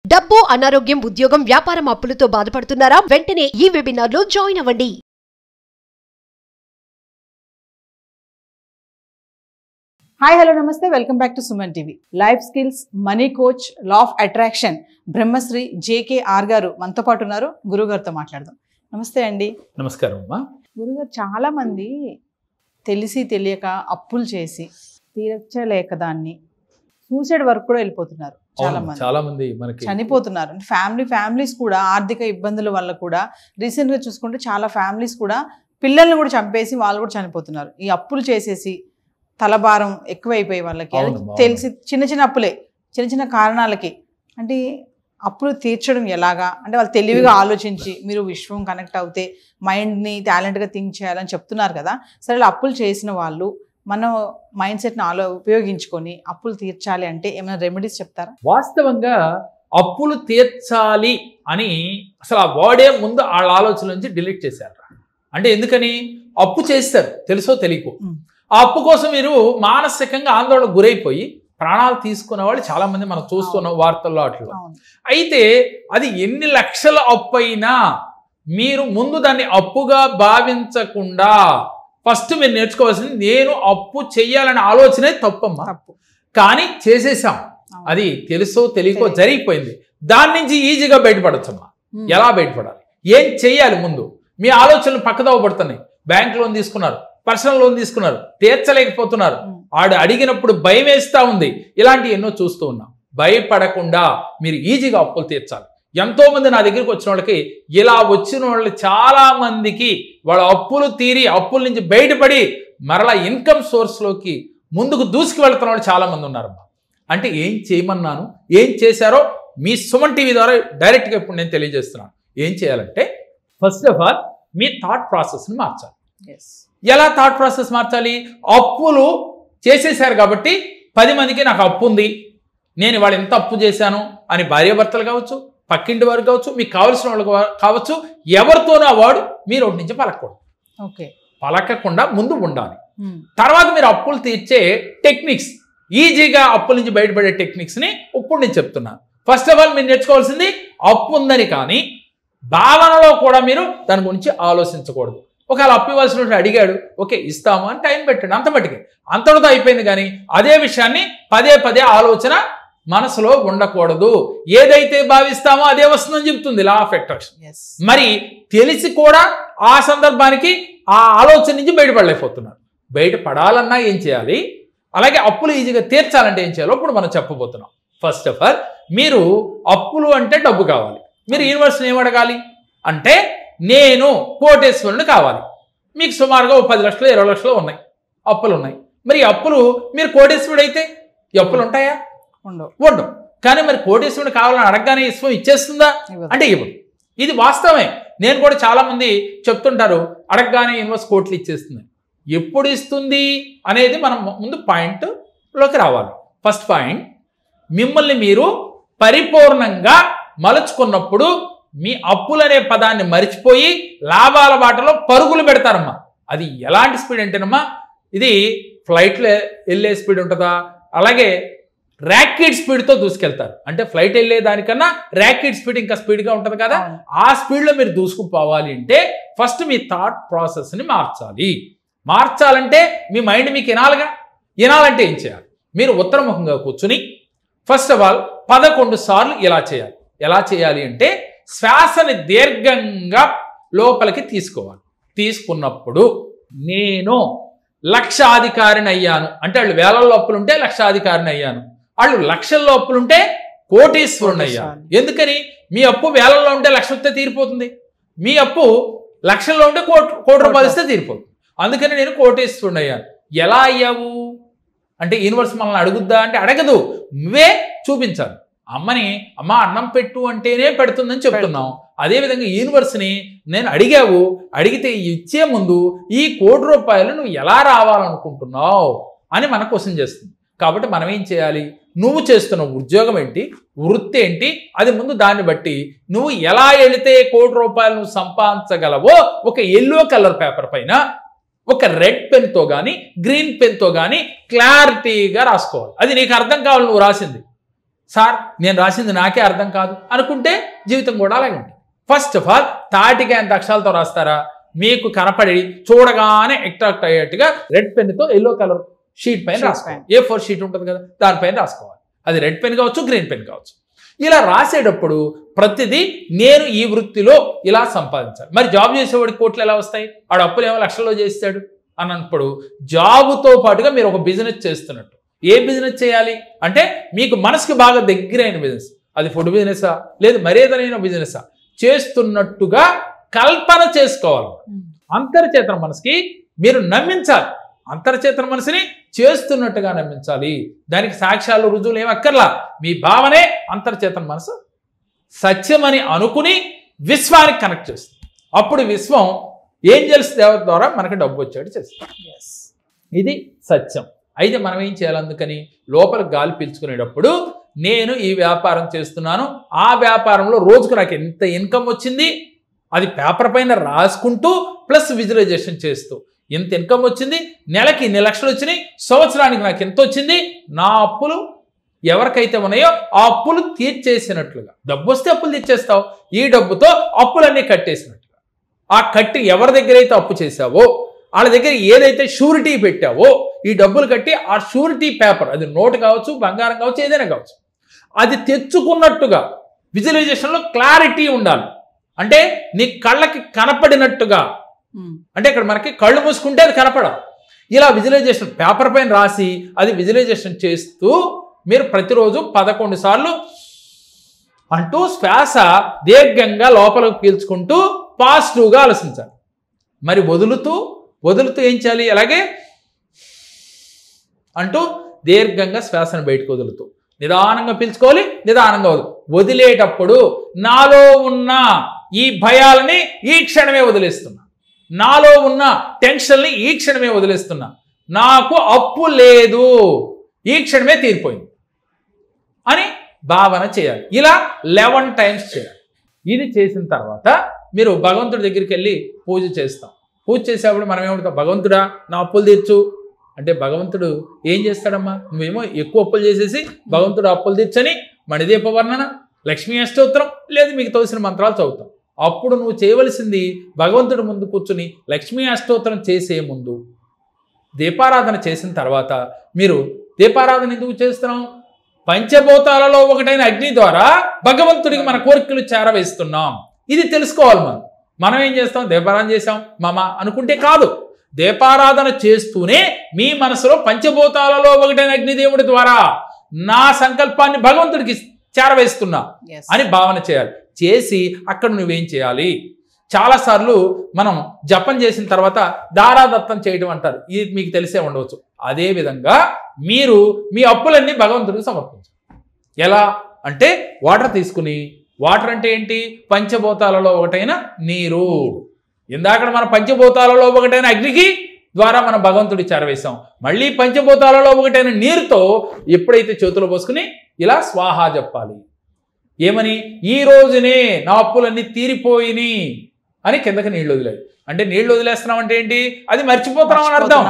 డబ్బు, అనారోగ్యం, ఉద్యోగం, వ్యాపారం అప్పులతో బాధపడుతున్నారా? వెంటనే ఈ వెబినార్లో జాయిన్ అవ్వండి. హాయ్ హలో నమస్తే, welcome back to Suman TV. Life skills, money coach, law of attraction Brahmashri JKR garu మనతో పాటు ఉన్నారు. గురుగారితో మాట్లాడదాం. నమస్తే అండి. నమస్కారం అమ్మా. గురుగారు, చాలా మంది తెలిసి తెలియక అప్పులు చేసి తీర్చలేక దాన్ని సూసైడ్ వరకు కూడా వెళ్ళిపోతున్నారు. చాలా మంది మనకి చనిపోతున్నారు. ఫ్యామిలీస్ కూడా ఆర్థిక ఇబ్బందుల వల్ల కూడా రీసెంట్ గా చూసుకుంటే చాలా ఫ్యామిలీస్ కూడా పిల్లల్ని కూడా చంపేసి వాళ్ళు కూడా చనిపోతున్నారు. ఈ అప్పులు చేసేసి తలభారం ఎక్కువైపోయి వాళ్ళకి తెలిసి చిన్న చిన్న అప్పులే, చిన్న చిన్న కారణాలకి. అంటే అప్పులు తీర్చడం ఎలాగా అంటే వాళ్ళు తెలివిగా ఆలోచించి, మీరు విశ్వం కనెక్ట్ అవుతే మైండ్ని టాలెంట్గా థింక్ చేయాలని చెప్తున్నారు కదా. సరే, అప్పులు చేసిన వాళ్ళు మనం మైండ్ సెట్ని ఉపయోగించుకొని అప్పులు తీర్చాలి అంటే ఏమైనా రెమెడీస్ చెప్తారా? వాస్తవంగా అప్పులు తీర్చాలి అని అసలు ఆ వర్డే ముందు వాళ్ళ ఆలోచన నుంచి డిలీట్ చేశారు. అంటే ఎందుకని? అప్పు చేస్తారు తెలుసో తెలియకో. ఆ అప్పు కోసం మీరు మానసికంగా ఆందోళనకు గురైపోయి ప్రాణాలు తీసుకునే వాళ్ళు చాలా మంది మనం చూస్తున్నాం వార్తల్లో అట్లా. అయితే అది ఎన్ని లక్షల అప్పు అయినా మీరు ముందు దాన్ని అప్పుగా భావించకుండా ఫస్ట్ మీరు నేర్చుకోవాల్సింది, నేను అప్పు చెయ్యాలనే ఆలోచనే తప్పమ్మా. కానీ చేసేసాం, అది తెలుసో తెలియకో జరిగిపోయింది. దాని నుంచి ఈజీగా బయటపడచ్చమ్మా. ఎలా బయటపడాలి, ఏం చెయ్యాలి? ముందు మీ ఆలోచనలు పక్కదోవ పడుతున్నాయి. బ్యాంక్ లోన్ తీసుకున్నారు, పర్సనల్ లోన్ తీసుకున్నారు, తీర్చలేకపోతున్నారు. ఆడు అడిగినప్పుడు భయం వేస్తూ ఉంది. ఇలాంటి ఎన్నో చూస్తూ ఉన్నాం. భయపడకుండా మీరు ఈజీగా అప్పులు తీర్చాలి. ఎంతో మంది నా దగ్గరికి వచ్చిన వాళ్ళకి, ఇలా వచ్చిన వాళ్ళు చాలా మందికి వాళ్ళ అప్పులు తీరి అప్పుల నుంచి బయటపడి మరలా ఇన్కమ్ సోర్స్లోకి ముందుకు దూసుకు వెళ్తున్న వాళ్ళు చాలా మంది ఉన్నారమ్మా. అంటే ఏం చేయమన్నాను, ఏం చేశారో మీ సుమన్ టీవీ ద్వారా డైరెక్ట్గా ఇప్పుడు నేను తెలియజేస్తున్నాను. ఏం చేయాలంటే, first of all me thought ప్రాసెస్ని మార్చాలి. ఎలా థాట్ ప్రాసెస్ మార్చాలి? అప్పులు చేసేసారు కాబట్టి 10 మందికి నాకు అప్పు ఉంది, నేను ఇవాళ ఎంత అప్పు చేశాను అని భార్యాభర్తలు కావచ్చు, పక్కింటి వారు కావచ్చు, మీకు కావలసిన వాళ్ళు కావచ్చు, ఎవరితోనూ ఆ వాడు మీరు ఒకటి నుంచి పలకూడదు. పలకకుండా ముందు ఉండాలి. తర్వాత మీరు అప్పులు తీర్చే టెక్నిక్స్, ఈజీగా అప్పుల నుంచి బయటపడే టెక్నిక్స్ని ఇప్పుడు నేను చెప్తున్నాను. ఫస్ట్ ఆఫ్ ఆల్ మీరు నేర్చుకోవాల్సింది, అప్పు ఉందని కానీ భావనలో కూడా మీరు దాని గురించి ఆలోచించకూడదు. ఒకవేళ అప్పు ఇవ్వాల్సిన అడిగాడు, ఓకే ఇస్తాము అని టైం పెట్టండి, అంత మట్టికి అంతటితో అయిపోయింది. కానీ అదే విషయాన్ని పదే పదే ఆలోచన మనసులో ఉండకూడదు. ఏదైతే భావిస్తామో అదే వస్తుందని చెప్తుంది లా ఆఫ్ అట్రాక్షన్. మరి తెలిసి కూడా ఆ సందర్భానికి ఆ ఆలోచన నుంచి బయటపడలేకపోతున్నారు. బయటపడాలన్నా ఏం చేయాలి, అలాగే అప్పులు ఈజీగా తీర్చాలంటే ఏం చేయాలో ఇప్పుడు మనం చెప్పబోతున్నాం. ఫస్ట్ ఆఫ్ ఆల్ మీరు అప్పులు అంటే డబ్బు కావాలి. మీరు యూనివర్స్ని ఏమడగాలి అంటే, నేను కోటేశ్వరుని కావాలి. మీకు సుమారుగా 10 లక్షలు 20 లక్షలు ఉన్నాయి, అప్పులు ఉన్నాయి. మరి అప్పులు మీరు కోటేశ్వరుడు అయితే ఈ అప్పులు ఉంటాయా? ఉండవు. కానీ మరి కోటేశ్వరుడు కావాలని అడగగానే విశ్వం ఇచ్చేస్తుందా అంటే ఇవ్వదు. ఇది వాస్తవమే. నేను కూడా చాలా మంది చెప్తుంటారు, అడగగానే యూనివర్స్ కోట్లు ఇచ్చేస్తుంది. ఎప్పుడు ఇస్తుంది అనేది మనం ముందు పాయింట్లోకి రావాలి. ఫస్ట్ పాయింట్, మిమ్మల్ని మీరు పరిపూర్ణంగా మలుచుకున్నప్పుడు మీ అప్పులనే పదాన్ని మరిచిపోయి లాభాల బాటలో పరుగులు పెడతారమ్మా. అది ఎలాంటి స్పీడ్ అంటేనమ్మా, ఇది ఫ్లైట్లో వెళ్ళే స్పీడ్ ఉంటుందా, అలాగే ర్యాకెట్ స్పీడ్తో దూసుకెళ్తారు. అంటే ఫ్లైట్ వెళ్ళే దానికన్నా ర్యాకెట్ స్పీడ్ ఇంకా స్పీడ్గా ఉంటుంది కదా. ఆ స్పీడ్లో మీరు దూసుకుపోవాలి అంటే ఫస్ట్ మీ థాట్ ప్రాసెస్ని మార్చాలి. మార్చాలంటే మీ మైండ్ మీకు వినాలంటే ఏం చేయాలి? మీరు ఉత్తరముఖంగా కూర్చుని ఫస్ట్ ఆఫ్ ఆల్ 11 సార్లు ఇలా చేయాలి. ఎలా చేయాలి అంటే, శ్వాసని దీర్ఘంగా లోపలికి తీసుకోవాలి. తీసుకున్నప్పుడు నేను లక్షాధికారిని అయ్యాను అంటే, వాళ్ళు వేలల్లో అప్పులుంటే లక్షాధికారిని అయ్యాను, వాళ్ళు లక్షల్లో అప్పులుంటే కోటీశ్వరుని అయ్యాను. ఎందుకని? మీ అప్పు వేలల్లో ఉంటే లక్ష వస్తే తీరిపోతుంది, మీ అప్పు లక్షల్లో ఉంటే కోటి రూపాయలు ఇస్తే తీరిపోతుంది. అందుకని నేను కోటీశ్వరుని అయ్యాను. ఎలా అయ్యావు అంటే, యూనివర్స్ మనల్ని అడుగుద్దా అంటే అడగదు, నువ్వే చూపించాలి. అమ్మ అన్నం పెట్టు అంటేనే పెడుతుందని చెప్తున్నాం. అదేవిధంగా యూనివర్స్ని నేను అడిగితే ఇచ్చే ముందు ఈ 1 కోటి రూపాయలు నువ్వు ఎలా రావాలనుకుంటున్నావు అని మన క్వశ్చన్ చేస్తుంది. కాబట్టి మనం ఏం చేయాలి? నువ్వు చేస్తున్న ఉద్యోగం ఏంటి, వృత్తి ఏంటి, అది ముందు దాన్ని బట్టి నువ్వు ఎలా వెళితే 1 కోటి రూపాయలు నువ్వు సంపాదించగలవో ఒక ఎల్లో కలర్ పేపర్ పైన ఒక రెడ్ పెన్తో కానీ గ్రీన్ పెన్తో కానీ క్లారిటీగా రాసుకోవాలి. అది నీకు అర్థం కావాలి నువ్వు రాసింది. సార్ నేను రాసింది నాకే అర్థం కాదు అనుకుంటే జీవితం కూడా అలాగే ఉంటుంది. ఫస్ట్ ఆఫ్ ఆల్ తాటికి అంత అక్షరాలతో రాస్తారా, మీకు కనపడి చూడగానే అట్రాక్ట్ అయ్యేట్టుగా రెడ్ పెన్తో ఎల్లో కలర్ షీట్ పైన రాసుకోవాలి. A4 షీట్ ఉంటుంది కదా, దానిపైన రాసుకోవాలి. అది రెడ్ పెన్ కావచ్చు, గ్రీన్ పెన్ కావచ్చు. ఇలా రాసేటప్పుడు ప్రతిదీ నేను ఈ వృత్తిలో ఇలా సంపాదించాలి. మరి జాబ్ చేసేవాడికి కోట్లు ఎలా వస్తాయి, ఆడు అప్పులు ఏమో లక్షల్లో చేస్తాడు అన్నప్పుడు జాబుతో పాటుగా మీరు ఒక బిజినెస్ చేస్తున్నట్టు. ఏ బిజినెస్ చేయాలి అంటే మీకు మనసుకి బాగా దగ్గరైన బిజినెస్, అది ఫుడ్ బిజినెసా లేదు మరేదైనా బిజినెసా చేస్తున్నట్టుగా కల్పన చేసుకోవాలి. అంతర్చేతన మనసుకి మీరు నమ్మించాలి, అంతర్చేతన మనసుని చేస్తున్నట్టుగా నమ్మించాలి. దానికి సాక్ష్యాలు రుజువులు ఏమి అక్కర్లా, మీ భావనే అంతర్చేతన మనసు సత్యమని అనుకుని విశ్వానికి కనెక్ట్ చేస్తుంది. అప్పుడు విశ్వం ఏంజెల్స్ దేవత ద్వారా మనకు డబ్బు వచ్చేట్టు చేస్తుంది. ఇది సత్యం. అయితే మనం ఏం చేయాలి, అందుకని లోపల గాలి పీల్చుకునేటప్పుడు నేను ఈ వ్యాపారం చేస్తున్నాను, ఆ వ్యాపారంలో రోజుకు నాకు ఎంత ఇన్కమ్ వచ్చింది అది పేపర్ పైన రాసుకుంటూ ప్లస్ విజువలైజేషన్ చేస్తూ ఎంత ఇన్కమ్ వచ్చింది, నెలకి ఇన్ని లక్షలు వచ్చినాయి, సంవత్సరానికి నాకు ఎంత వచ్చింది, నా అప్పులు ఎవరికైతే ఉన్నాయో ఆ అప్పులు తీర్చేసినట్లుగా. డబ్బు వస్తే అప్పులు తీర్చేస్తావు, ఈ డబ్బుతో అప్పులన్నీ కట్టేసినట్లుగా. ఆ కట్టి ఎవరి దగ్గర అయితే అప్పు చేసావో వాళ్ళ దగ్గర ఏదైతే షూరిటీ పెట్టావో ఈ డబ్బులు కట్టి ఆ షూరిటీ పేపర్, అది నోటు కావచ్చు, బంగారం కావచ్చు, ఏదైనా కావచ్చు, అది తెచ్చుకున్నట్టుగా విజువలైజేషన్లో క్లారిటీ ఉండాలి. అంటే నీ కళ్ళకి కనపడినట్టుగా, అంటే ఇక్కడ మనకి కళ్ళు మూసుకుంటే అది కనపడదు. ఇలా విజువలైజేషన్ పేపర్ పైన రాసి అది విజువలైజేషన్ చేస్తూ మీరు ప్రతిరోజు 11 సార్లు అంటూ శ్వాస దీర్ఘంగా లోపలికి పీల్చుకుంటూ పాజిటివ్గా ఆలోచించాలి. మరి వదులుతూ ఏం చేయాలి, అలాగే అంటూ దీర్ఘంగా శ్వాసను బయటకు వదులుతూ నిదానంగా పీల్చుకోవాలి, నిదానంగా వదిలేటప్పుడు నాలో ఉన్న ఈ భయాలని ఈ క్షణమే వదిలేస్తున్నా, నాలో ఉన్న టెన్షన్ని ఈ క్షణమే వదిలేస్తున్నా, నాకు అప్పు లేదు ఈ క్షణమే తీరిపోయింది అని భావన చేయాలి. ఇలా 11 టైమ్స్ చేయాలి. ఇది చేసిన తర్వాత మీరు భగవంతుడి దగ్గరికి వెళ్ళి పూజ చేస్తాం. పూజ చేసేప్పుడు మనం ఏమంటాం, భగవంతుడా నా అప్పులు తీర్చు అంటే భగవంతుడు ఏం చేస్తాడమ్మా, నువ్వేమో ఎక్కువ అప్పులు చేసేసి భగవంతుడు అప్పులు తీర్చని మణిదీప వర్ణన, లక్ష్మీ అష్టోత్తరం లేదు మీకు తోసిన మంత్రాలు చదువుతాం. అప్పుడు నువ్వు చేయవలసింది భగవంతుడి ముందు కూర్చుని లక్ష్మీ అష్టోత్తరం చేసే ముందు దీపారాధన చేసిన తర్వాత, మీరు దీపారాధన ఎందుకు చేస్తున్నాం, పంచభూతాలలో ఒకటైన అగ్ని ద్వారా భగవంతుడికి మన కోరికలు చేరవేస్తున్నాం. ఇది తెలుసుకోవాలి. మనం ఏం చేస్తాం, దీపారాధన చేసాం మామ అనుకుంటే కాదు, దీపారాధన చేస్తూనే మీ మనసులో పంచభూతాలలో ఒకటైన అగ్నిదేవుడి ద్వారా నా సంకల్పాన్ని భగవంతుడికి చేరవేస్తున్నా అని భావన చేయాలి. చేసి అక్కడ నువ్వేం చేయాలి, చాలాసార్లు మనం జపం చేసిన తర్వాత దారాదత్తం చేయడం అంటారు, ఇది మీకు తెలిసే ఉండవచ్చు. అదేవిధంగా మీరు మీ అప్పులన్నీ భగవంతుడికి సమర్పించాలి. ఎలా అంటే వాటర్ తీసుకుని, వాటర్ అంటే ఏంటి, పంచభూతాలలో ఒకటైన నీరు. ఇందాక మన పంచభూతాలలో ఒకటైన అగ్నికి ద్వారా మనం భగవంతుడి చేరవేశాం. మళ్ళీ పంచభూతాలలో ఒకటైన నీరుతో ఎప్పుడైతే చేతులు పోసుకుని ఇలా స్వాహా చెప్పాలి. ఏమని, ఈ రోజునే నా అప్పులన్నీ తీరిపోయినాయి అని కిందకి నీళ్లు వదిలేదు. అంటే నీళ్లు వదిలేస్తున్నాం అంటే ఏంటి, అది మర్చిపోతున్నాం అని అర్థం.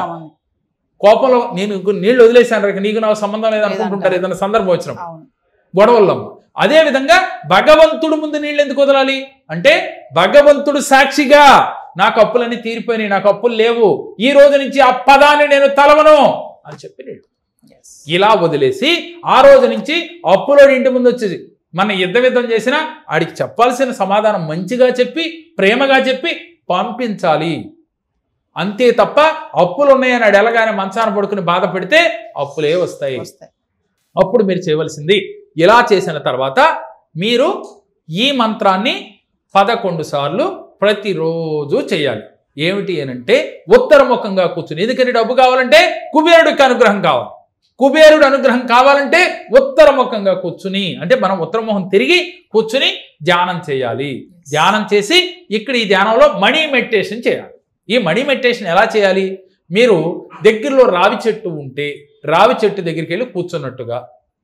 కోపంలో నేను నీళ్లు వదిలేసాను నీకు నాకు సంబంధం లేదనుకుంటుంటారు ఏదైనా సందర్భం వచ్చినప్పుడు గొడవల్లో. అదేవిధంగా భగవంతుడు ముందు నీళ్ళు ఎందుకు వదలాలి అంటే, భగవంతుడు సాక్షిగా నాకు అప్పులన్నీ తీరిపోయినాయి, నాకు అప్పులు లేవు, ఈ రోజు నుంచి ఆ పదాన్ని నేను తలవను అని చెప్పి నీళ్ళు ఇలా వదిలేసి, ఆ రోజు నుంచి అప్పులోడి ఇంటి ముందు వచ్చేసి మన యుద్ధం చేసినా ఆడికి చెప్పాల్సిన సమాధానం మంచిగా చెప్పి ప్రేమగా చెప్పి పంపించాలి. అంతే తప్ప అప్పులు ఉన్నాయని ఆడు ఎలాగానే మంచాన పడుకుని బాధ పెడితే అప్పులే వస్తాయి. అప్పుడు మీరు చేయవలసింది, ఇలా చేసిన తర్వాత మీరు ఈ మంత్రాన్ని 11 సార్లు ప్రతిరోజు చేయాలి. ఏమిటి అనంటే ఉత్తరముఖంగా కూర్చుని, ఎందుకని డబ్బు కావాలంటే కుబేరుడికి అనుగ్రహం కావాలి, కుబేరుడు అనుగ్రహం కావాలంటే ఉత్తరముఖంగా కూర్చుని, అంటే మనం ఉత్తరముఖం తిరిగి కూర్చుని ధ్యానం చేయాలి. ధ్యానం చేసి ఇక్కడ ఈ ధ్యానంలో మనీ మెడిటేషన్ చేయాలి. ఈ మనీ మెడిటేషన్ ఎలా చేయాలి, మీరు దగ్గరలో రావి చెట్టు ఉంటే రావి చెట్టు దగ్గరికి వెళ్ళి కూర్చున్నట్టుగా,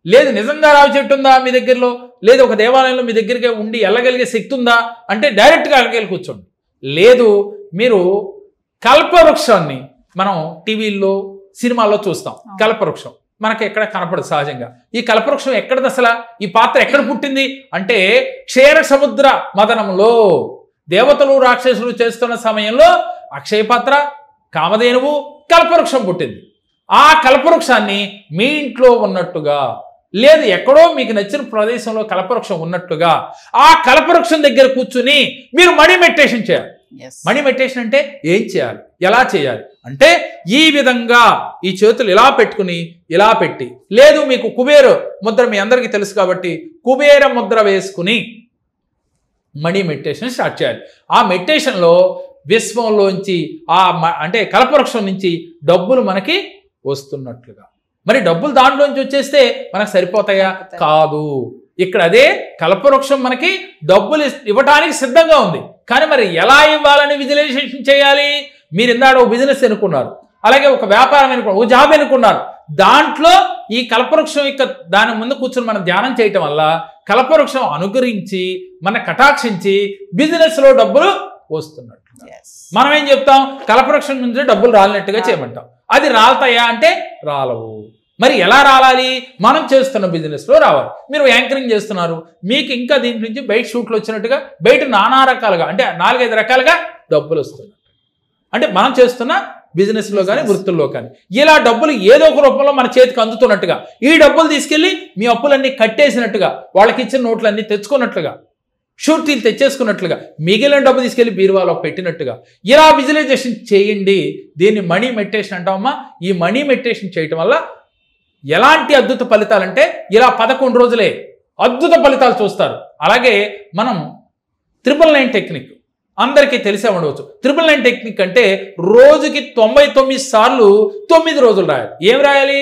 లేదు నిజంగా రావి చెట్టు ఉందా మీ దగ్గరలో, లేదు ఒక దేవాలయంలో మీ దగ్గరికి ఉండి వెళ్ళగలిగే శక్తి ఉందా అంటే డైరెక్ట్గా అక్కడికి వెళ్ళి కూర్చోండి. లేదు మీరు కల్పవృక్షాన్ని మనం టీవీల్లో సినిమాల్లో చూస్తాం, కల్పవృక్షం మనకి ఎక్కడ కనపడదు సహజంగా. ఈ కల్పవృక్షం ఎక్కడది అసలు? ఈ పాత్ర ఎక్కడ పుట్టింది అంటే క్షీర సముద్ర మదనంలో దేవతలు రాక్షసులు చేస్తున్న సమయంలో అక్షయ పాత్ర, కామధేనువు, కల్పవృక్షం పుట్టింది. ఆ కల్పవృక్షాన్ని మీ ఇంట్లో ఉన్నట్టుగా లేదు ఎక్కడో మీకు నచ్చిన ప్రదేశంలో కల్పవృక్షం ఉన్నట్టుగా ఆ కల్పవృక్షం దగ్గర కూర్చుని మీరు మనీ మెడిటేషన్ చేయాలి. మనీ మెడిటేషన్ అంటే ఏం చేయాలి, ఎలా చేయాలి అంటే ఈ విధంగా ఈ చేతులు ఇలా పెట్టుకుని ఇలా పెట్టి, లేదు మీకు కుబేర ముద్ర మీ అందరికీ తెలుసు కాబట్టి కుబేర ముద్ర వేసుకుని మనీ మెడిటేషన్ స్టార్ట్ చేయాలి. ఆ మెడిటేషన్లో విశ్వంలోంచి అంటే కల్పవృక్షం నుంచి డబ్బులు మనకి వస్తున్నట్లుగా. మరి డబ్బులు దాంట్లోంచి వచ్చేస్తే మనకు సరిపోతాయా? కాదు. ఇక్కడ అదే కల్పవృక్షం మనకి డబ్బులు ఇవ్వటానికి సిద్ధంగా ఉంది. కానీ మరి ఎలా ఇవ్వాలని విజువలైజేషన్ చేయాలి? మీరు ఇందాక ఒక బిజినెస్ అనుకున్నారు, అలాగే ఒక వ్యాపారం అనుకున్నారు, ఒక జాబ్ అనుకున్నారు. దాంట్లో ఈ కల్పవృక్షం యొక్క దాని ముందు కూర్చొని మనం ధ్యానం చేయటం వల్ల కల్పవృక్షం అనుగ్రహించి మన కటాక్షించి బిజినెస్లో డబ్బులు వస్తున్నట్టు. మనం ఏం చెప్తాం? కల్పవృక్షం నుంచి డబ్బులు రాలినట్టుగా చేయమంటాం. అది రాలతాయా అంటే రాలవు. మరి ఎలా రావాలి? మనం చేస్తున్న బిజినెస్లో రావాలి. మీరు యాంకరింగ్ చేస్తున్నారు, మీకు ఇంకా దీని నుంచి బయట షూట్లు వచ్చినట్టుగా బయట నానా రకాలుగా అంటే 4-5 రకాలుగా డబ్బులు వస్తున్నాయి. అంటే మనం చేస్తున్న బిజినెస్లో కానీ వృత్తుల్లో కానీ ఇలా డబ్బులు ఏదో ఒక రూపంలో మన చేతికి అందుతున్నట్టుగా, ఈ డబ్బులు తీసుకెళ్ళి మీ అప్పులన్నీ కట్టేసినట్టుగా, వాళ్ళకి ఇచ్చిన నోట్లన్నీ తెచ్చుకున్నట్లుగా, షూర్టీలు తెచ్చేసుకున్నట్లుగా, మిగిలిన డబ్బు తీసుకెళ్లి బీరువాలో పెట్టినట్టుగా ఇలా విజువలైజేషన్ చేయండి. దీన్ని మనీ మెడిటేషన్ అంటామమ్మా. ఈ మనీ మెడిటేషన్ చేయటం వల్ల ఎలాంటి అద్భుత ఫలితాలంటే ఇలా 11 రోజులే అద్భుత ఫలితాలు చూస్తారు. అలాగే మనం 999 టెక్నిక్ అందరికీ తెలిసే ఉండవచ్చు. 999 టెక్నిక్ అంటే రోజుకి 99 సార్లు 9 రోజులు రాయాలి. ఏం రాయాలి?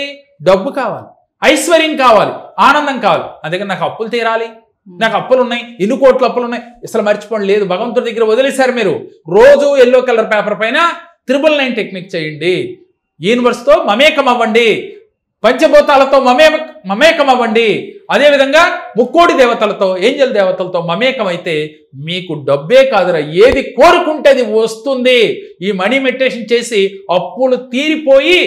డబ్బు కావాలి, ఐశ్వర్యం కావాలి, ఆనందం కావాలి. అందుకని నాకు అప్పులు తీరాలి, నాకు అప్పులు ఉన్నాయి, ఎన్ని కోట్ల అప్పులు ఉన్నాయి, అసలు మర్చిపోండి లేదు, భగవంతుడి దగ్గర వదిలేశారు. మీరు రోజు ఎల్లో కలర్ పేపర్ పైన 999 టెక్నిక్ చేయండి. యూనివర్స్తో మమేకం అవ్వండి, పంచభూతాలతో మమేకం అవ్వండి. అదేవిధంగా ముక్కోడి దేవతలతో, ఏంజల్ దేవతలతో మమేకం అయితే మీకు డబ్బే కాదురా, ఏది కోరుకుంటే అది వస్తుంది. ఈ మనీ మెడిటేషన్ చేసి అప్పులు తీరిపోయి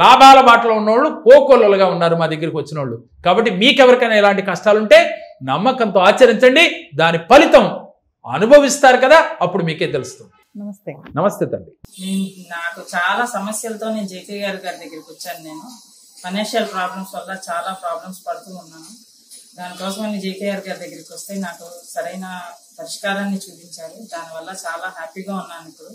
లాభాల బాటలో ఉన్నోళ్ళు కోకొల్లలుగా ఉన్నారు మా దగ్గరికి వచ్చిన వాళ్ళు. కాబట్టి మీకెవరికైనా ఇలాంటి కష్టాలుంటే నమ్మకంతో ఆచరించండి, దాని ఫలితం అనుభవిస్తారు కదా, అప్పుడు మీకే తెలుస్తుంది. నమస్తే. నమస్తే తండ్రి. నాకు చాలా సమస్యలతో నేను జేకే గారి దగ్గరికి వచ్చాను. నేను ఫైనాన్షియల్ ప్రాబ్లమ్స్ వల్ల చాలా ప్రాబ్లమ్స్ పడుతూ ఉన్నాను. దానికోసం నేను జేకే గారి దగ్గరికి వస్తే నాకు సరైన పరిష్కారాన్ని చూపించారు. దానివల్ల చాలా హ్యాపీగా ఉన్నాను ఇప్పుడు.